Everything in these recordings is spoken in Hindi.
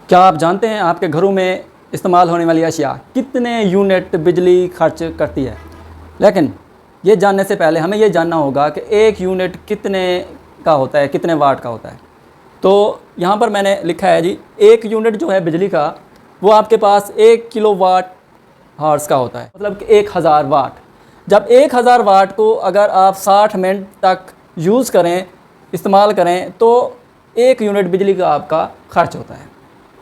क्या आप जानते हैं आपके घरों में इस्तेमाल होने वाली अशिया कितने यूनिट बिजली खर्च करती है? लेकिन ये जानने से पहले हमें ये जानना होगा कि एक यूनिट कितने का होता है, कितने वाट का होता है। तो यहाँ पर मैंने लिखा है जी, एक यूनिट जो है बिजली का वो आपके पास 1 किलोवाट हार्स का होता है, मतलब कि 1000 वाट। जब 1000 वाट को अगर आप 60 मिनट तक यूज़ करें, इस्तेमाल करें, तो 1 यूनिट बिजली का आपका खर्च होता है।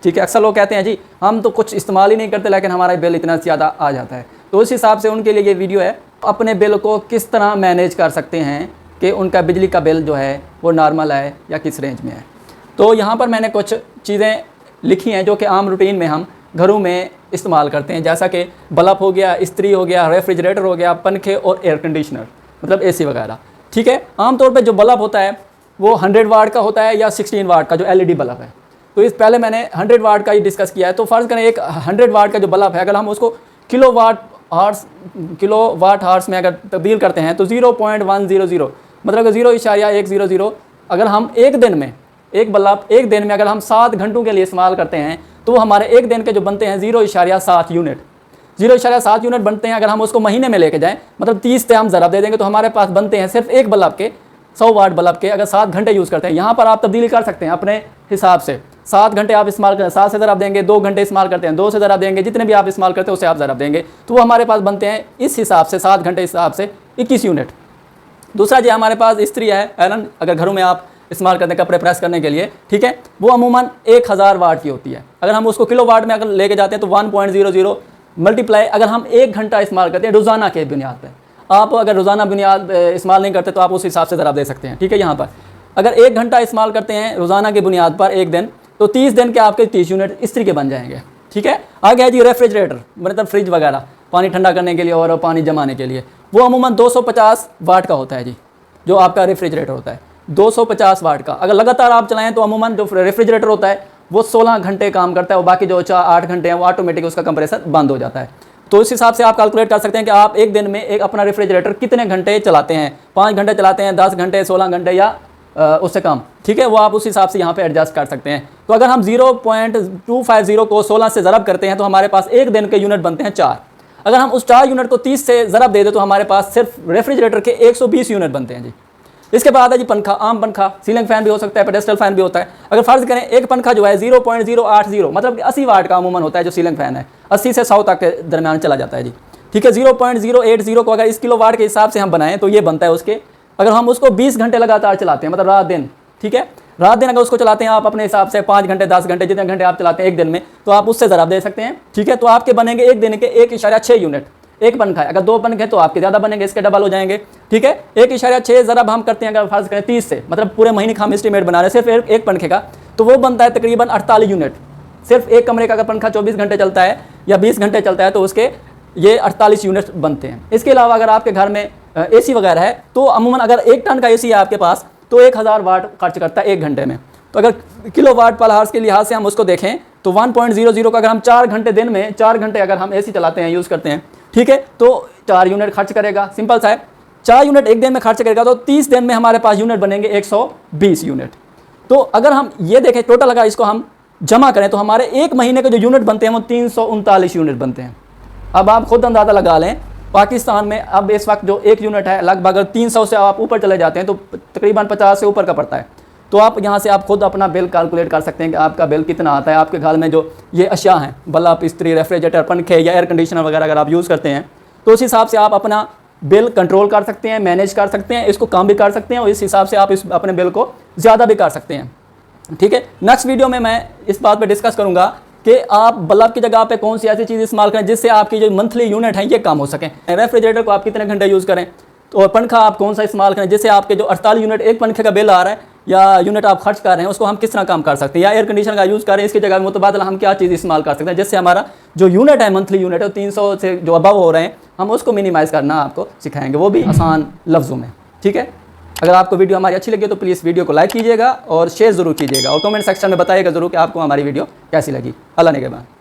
ठीक है, अक्सर लोग कहते हैं जी हम तो कुछ इस्तेमाल ही नहीं करते लेकिन हमारा बिल इतना ज़्यादा आ जाता है। तो उस हिसाब से उनके लिए ये वीडियो है, अपने बिल को किस तरह मैनेज कर सकते हैं कि उनका बिजली का बिल जो है वो नॉर्मल है या किस रेंज में है। तो यहाँ पर मैंने कुछ चीज़ें लिखी हैं जो कि आम रूटीन में हम घरों में इस्तेमाल करते हैं, जैसा कि बल्ब हो गया, इस्त्री हो गया, रेफ्रिजरेटर हो गया, पंखे और एयर कंडीशनर मतलब एसी वगैरह। ठीक है, आमतौर पे जो बल्ब होता है वो 100 वाट का होता है या 16 वाट का जो एलईडी बल्ब है। तो इस पहले मैंने 100 वाट का ही डिस्कस किया है। तो फ़र्ज़ करें एक 100 वाट का जो बल्ब है, अगर हम उसको किलोवाट हार्स में अगर तब्दील करते हैं तो 0.100 मतलब 0.100 अगर हम एक दिन में एक बल्ब एक दिन में अगर हम 7 घंटों के लिए इस्तेमाल करते हैं तो वो हमारे एक दिन के जो बनते हैं 0.7 यूनिट 0.7 यूनिट बनते हैं। अगर हम उसको महीने में लेके जाएं, मतलब 30 से हम ज़रा दे देंगे तो हमारे पास बनते हैं सिर्फ एक बल्ब के 100 वाट बल्ब के, अगर 7 घंटे यूज़ करते हैं। यहाँ पर आप तब्दीली कर सकते हैं अपने हिसाब से। 7 घंटे आप इस्तेमाल करें, 7 से ज़रा देंगे, 2 घंटे इस्तेमाल करते हैं, 2 से ज़रा देंगे, जितने भी आप इस्तेमाल करते हैं उससे आप ज़रा देंगे, तो वो हमारे पास बनते हैं इस हिसाब से 7 घंटे हिसाब से 21 यूनिट। दूसरा जो हमारे पास इस्त्री है, आयरन, अगर घरों में आप इस्तेमाल करते हैं कपड़े प्रेस करने के लिए, ठीक है, वो अमूमन 1000 वाट की होती है। अगर हम उसको किलो वाट में अगर लेके जाते हैं तो 1.00 मल्टीप्लाई, अगर हम 1 घंटा इस्तेमाल करते हैं रोज़ाना के बुनियाद पर, आप अगर रोज़ाना बुनियाद इस्तेमाल नहीं करते तो आप उस हिसाब से ज़रा दे सकते हैं। ठीक है, यहाँ पर अगर 1 घंटा इस्तेमाल करते हैं रोज़ाना की बुनियाद पर एक दिन, तो 30 दिन के आपके 30 यूनिट इस्त्री के बन जाएंगे। ठीक है, आगे है जी रेफ्रिजरेटर, मतलब फ्रिज वगैरह, पानी ठंडा करने के लिए और पानी जमाने के लिए, वो अमूमन 250 वाट का होता है जी, जो आपका रेफ्रिजरेटर होता है 250 वाट का। अगर लगातार आप चलाएं तो अमूमन जो रेफ्रिजरेटर होता है वो 16 घंटे काम करता है और बाकी जो 8 घंटे हैं वो ऑटोमेटिक उसका कंप्रेसर बंद हो जाता है। तो इस हिसाब से आप कैलकुलेट कर सकते हैं कि आप एक दिन में एक अपना रेफ्रिजरेटर कितने घंटे चलाते हैं, 5 घंटे चलाते हैं, 10 घंटे, 16 घंटे या उससे कम। ठीक है, वो आप उस हिसाब से यहाँ पे एडजस्ट कर सकते हैं। तो अगर हम 0.250 को 16 से ज़रब करते हैं तो हमारे पास एक दिन के यूनिट बनते हैं 4। अगर हम उस 4 यूनिट को 30 से ज़रब दे दें तो हमारे पास सिर्फ रेफ्रिजरेटर के 120 यूनिट बनते हैं जी। इसके बाद है जी पंखा, आम पंखा, सीलिंग फैन भी हो सकता है, पेडेस्टल फैन भी होता है। अगर फ़र्ज़ करें एक पंखा जो है 0.080 मतलब 80 वाट का अमूमन होता है जो सीलिंग फैन है, 80 से 100 तक के दरमियान चला जाता है जी। ठीक है, 0.080 को अगर इस किलो वाट के हिसाब से हम बनाएं तो ये बनता है उसके, अगर हम उसको 20 घंटे लगातार चलाते हैं, मतलब रात दिन, ठीक है, रात दिन अगर उसको चलाते हैं आप अपने हिसाब से 5 घंटे, 10 घंटे, जितने घंटे आप चलाते हैं एक दिन में, तो आप उससे ज़रा दे सकते हैं। ठीक है, तो आपके बनेंगे एक दिन के 1.6 यूनिट। एक पंखा है, अगर 2 पंखे तो आपके ज़्यादा बनेंगे, इसके डबल हो जाएंगे। ठीक है, 1.6 ज़रब हम करते हैं अगर फ़र्ज़ करें 30 से, मतलब पूरे महीने का हम एस्टिमेट बना रहे हैं सिर्फ एक पंखे का, तो वो बनता है तकरीबन 48 यूनिट। सिर्फ एक कमरे का अगर पंखा 24 घंटे चलता है या 20 घंटे चलता है तो उसके ये 48 यूनिट बनते हैं। इसके अलावा अगर आपके घर में एसी वगैरह है तो अमूमन अगर 1 टन का एसी है आपके पास तो 1000 वाट खर्च करता है 1 घंटे में। तो अगर किलो वाट पर हार्स के लिहाज से हम उसको देखें तो 1.00 का अगर हम 4 घंटे दिन में 4 घंटे अगर हम एसी चलाते हैं, यूज़ करते हैं, ठीक है, तो 4 यूनिट खर्च करेगा। सिंपल सा है, 4 यूनिट एक दिन में खर्च करेगा तो 30 दिन में हमारे पास यूनिट बनेंगे 120 यूनिट। तो अगर हम ये देखें टोटल अगर इसको हम जमा करें तो हमारे एक महीने के जो यूनिट बनते हैं वो 339 यूनिट बनते हैं। अब आप खुद अंदाज़ा लगा लें, पाकिस्तान में अब इस वक्त जो एक यूनिट है लगभग अगर 300 से आप ऊपर चले जाते हैं तो तकरीबन 50 से ऊपर का पड़ता है। तो आप यहाँ से आप खुद अपना बिल कैलकुलेट कर सकते हैं कि आपका बिल कितना आता है। आपके घर में जो ये अशिया हैं, बल्ब, इस्त्री, रेफ्रिजरेटर, पंखे या एयर कंडीशनर वगैरह अगर आप यूज़ करते हैं तो उस हिसाब से आप अपना बिल कंट्रोल कर सकते हैं, मैनेज कर सकते हैं, इसको कम भी कर सकते हैं और इस हिसाब से आप इस अपने बिल को ज़्यादा भी कर सकते हैं। ठीक है, नेक्स्ट वीडियो में मैं इस बात पर डिस्कस करूँगा कि आप बल्ब की जगह पे कौन सी ऐसी चीज़ इस्तेमाल करें जिससे आपकी जो मंथली यूनिट है ये कम हो सकें। रेफ्रिजरेटर को आप कितने घंटे यूज़ करें, तो और पंखा आप कौन सा इस्तेमाल करें जिससे आपके जो 48 यूनिट एक पंखे का बिल आ रहा है या यूनिट आप खर्च कर रहे हैं उसको हम किस तरह कम कर सकते हैं, या एयर कंडीशनर का यूज़ करें इसकी जगह मुतबादला हम क्या चीज़ इस्तेमाल कर सकते हैं जिससे हमारा जो यूनिट है मंथली यूनिट है 300 से जो अबव हो रहे हैं हम उसको मिनिमाइज़ करना आपको सिखाएंगे, वो भी आसान लफ्ज़ों में। ठीक है, अगर आपको वीडियो हमारी अच्छी लगी तो प्लीज़ वीडियो को लाइक कीजिएगा और शेयर ज़रूर कीजिएगा और कमेंट सेक्शन में बताइएगा ज़रूर कि आपको हमारी वीडियो कैसी लगी। अल्लाह ने के बाद।